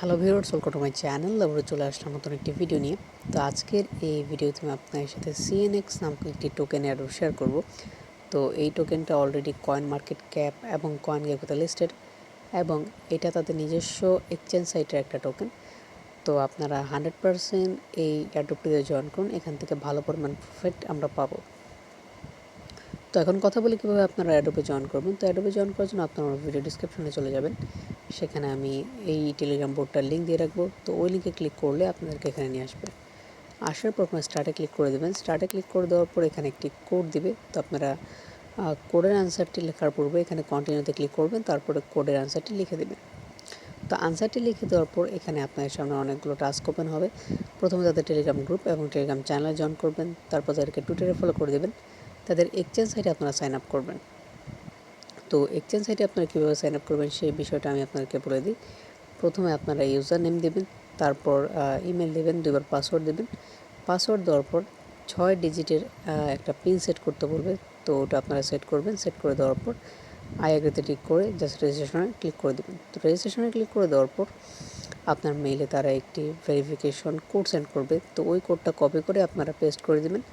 Hello viewers, welcome to my channel. আমরা চলে আসলাম নতুন একটি ভিডিও নিয়ে। তো আজকের এই ভিডিওতে আমি আপনাদের সাথে CNX নামক একটি টোকেন অ্যাড্রপ শেয়ার করব। তো এই টোকেনটা অলরেডি কয়েন মার্কেট ক্যাপ এবং কয়েন গেকোতে লিস্টেড এবং এটা তাদের নিজস্ব এক্সচেঞ্জ সাইটের একটা টোকেন। তো আপনারা 100% এই অ্যাড্রপটিতে জয়েন করুন, এখান থেকে ভালো পরিমাণ প্রফিট আমরা পাবো। তো এখন কথা বলি কীভাবে আপনারা অ্যাড্রপে জয়েন করবেন। তো অ্যাড্রপে জয়েন করার জন্য আপনারা ভিডিও ডিসক্রিপশনে চলে যাবেন, সেখানে আমি এই টেলিগ্রাম বোর্ডটার লিঙ্ক দিয়ে রাখবো। তো ওই লিঙ্কে ক্লিক করলে আপনাদেরকে এখানে নিয়ে আসবে। আসার পর আপনারা স্টার্টে ক্লিক করে দেবেন। স্টার্টে ক্লিক করে দেওয়ার পর এখানে একটি কোড দিবে। তো আপনারা কোডের আনসারটি লেখার পূর্বে এখানে কন্টিনিউতে ক্লিক করবেন, তারপরে কোডের আনসারটি লিখে দেবেন। তো আনসারটি লিখে দেওয়ার পর এখানে আপনাদের সামনে অনেকগুলো টাস্ক ওপেন হবে। প্রথমে তাদের টেলিগ্রাম গ্রুপ এবং টেলিগ্রাম চ্যানেলে জয়েন করবেন, তারপর তাদেরকে টুইটারে ফলো করে দেবেন, তাদের এক্সচেঞ্জ সাইটে আপনারা সাইন আপ করবেন। তো এক্সচেঞ্জ সাইটে আপনারা কীভাবে সাইন আপ করবেন সেই বিষয়টা আমি আপনাদেরকে বলে দিই। প্রথমে আপনারা ইউজার নেম দেবেন, তারপর ইমেল দেবেন, দুইবার পাসওয়ার্ড দেবেন। পাসওয়ার্ড দেওয়ার পর 6 ডিজিটের একটা পিন সেট করতে বলবে। তো ওটা আপনারা সেট করবেন। সেট করে দেওয়ার পর আই এগ্রিতে ক্লিক করে জাস্ট রেজিস্ট্রেশনে ক্লিক করে দেবেন। তো রেজিস্ট্রেশনে ক্লিক করে দেওয়ার পর আপনার মেইলে তারা একটি ভেরিফিকেশন কোড সেন্ড করবে। তো ওই কোডটা কপি করে আপনারা পেস্ট করে দেবেন।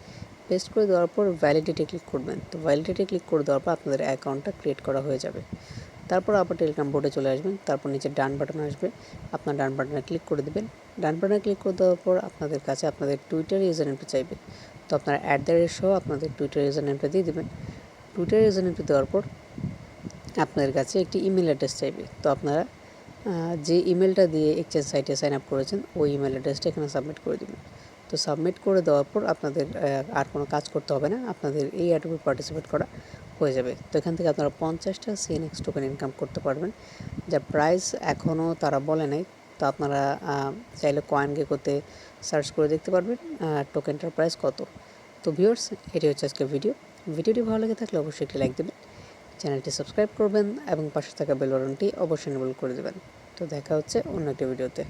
পেস্ট করে দেওয়ার পর ভ্যালিডিটি ক্লিক করবেন। তো ভ্যালিডিটি ক্লিক করে দেওয়ার পর আপনাদের অ্যাকাউন্টটা ক্রিয়েট করা হয়ে যাবে। তারপর আবার টেলিগ্রাম বোর্ডে চলে আসবেন, তারপর নিচে ডান বাটন আসবে, আপনার ডান বাটনে ক্লিক করে দেবেন। ডান বাটনে ক্লিক করে দেওয়ার পর আপনাদের কাছে আপনাদের টুইটার ইউজার নেমটা চাইবে। তো আপনারা @ সহ আপনাদের টুইটার ইউজার নেমটা দিয়ে দেবেন। টুইটার ইউজার নেমটা দেওয়ার পর আপনাদের কাছে একটি ইমেল অ্যাড্রেস চাইবে। তো আপনারা যে ইমেলটা দিয়ে এক্সচেঞ্জ সাইটে সাইন আপ করেছেন ওই ইমেল অ্যাড্রেসটা এখানে সাবমিট করে দেবেন। তো সাবমিট করে দেওয়ার পর আপনাদের আর কোনো কাজ করতে হবে না, আপনাদের এই অ্যাড্রপে পার্টিসিপেট করা হয়ে যাবে। তো এখান থেকে আপনারা 50টা CNX টোকেন ইনকাম করতে পারবেন, যার প্রাইস এখনও তারা বলে নাই। তো আপনারা চাইলে কয়েন গেকোতে সার্চ করে দেখতে পারবেন টোকেনটার প্রাইস কত। তো ভিউয়ার্স, এটি হচ্ছে আজকের ভিডিওটি ভালো লেগে থাকলে অবশ্যই একটি লাইক দেবেন, চ্যানেলটি সাবস্ক্রাইব করবেন এবং পাশে থাকা বেল বাটনটি অবশ্যই এনেবল করে দেবেন। তো দেখা হচ্ছে অন্য একটা ভিডিওতে।